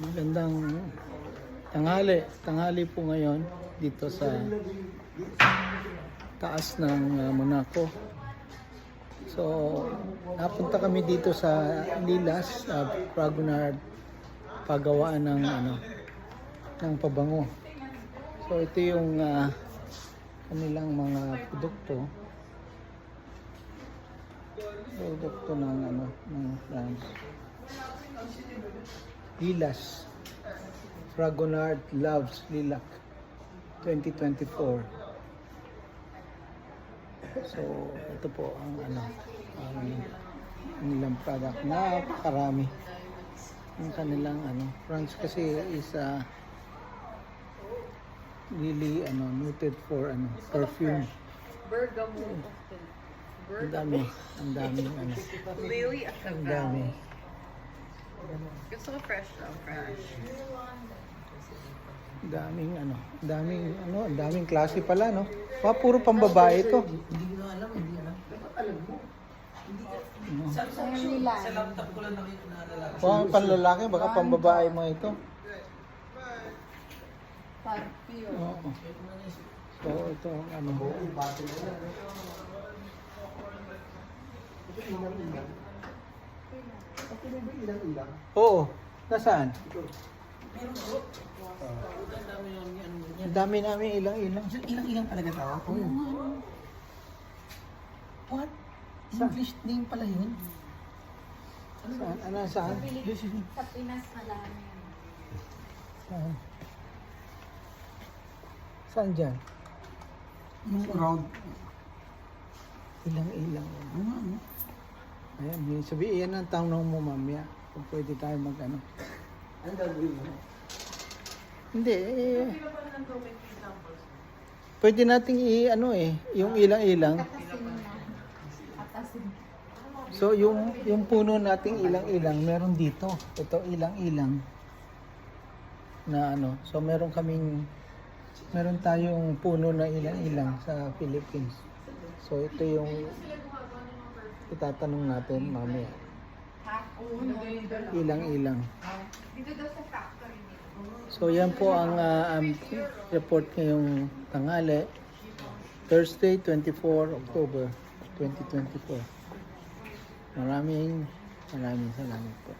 Magandang tanghali po ngayon dito sa taas ng Monaco. So, napunta kami dito sa Lilas, Fragonard, pagawaan ng pabango. So, ito yung kanilang mga produkto ng France. Lilas, Fragonard Loves Lilac 2024. So, ito po ang kanilang product. Napakarami. Ang kanilang France kasi is really noted for perfume. Bergamot. Ang dami Lily at the ang dami. Gusto ko fresh daw, fresh. Ang daming klase pala, no? Puro pambabae ito. Hindi ko alam, hindi alam. Dapat alam mo. Hindi ka. Sa laptop ko lang nakita na lalaki. Kung panlalaki, baka pambabae mo ito. Parfum. Oo. So, ito ang Bato na lang. Ito ilang-ilang. Ito na ba ilang-ilang? Oo. Nasaan? Meron ko. Ang dami namin ilang-ilang. Ilang-ilang talaga tao. What? English name pala yun? Saan? Saan? Sa Pinas marami. Saan? Saan dyan? Yung round. Ilang-ilang. Ayan, sabihin yan ang tanong mo mamaya. Kung pwede tayo Ang gagawin mo? Hindi, pwede nating yung ilang-ilang. Atasin. So, yung puno nating ilang-ilang, meron dito. Ito, ilang-ilang. So, meron tayong puno na ilang-ilang sa Philippines. So, ito yung itatanong natin mamaya. Ilang-ilang. Dito daw sa factory. So, yan po ang report ngayong tanghali. Thursday, 24 October 2024. Maraming salamat po.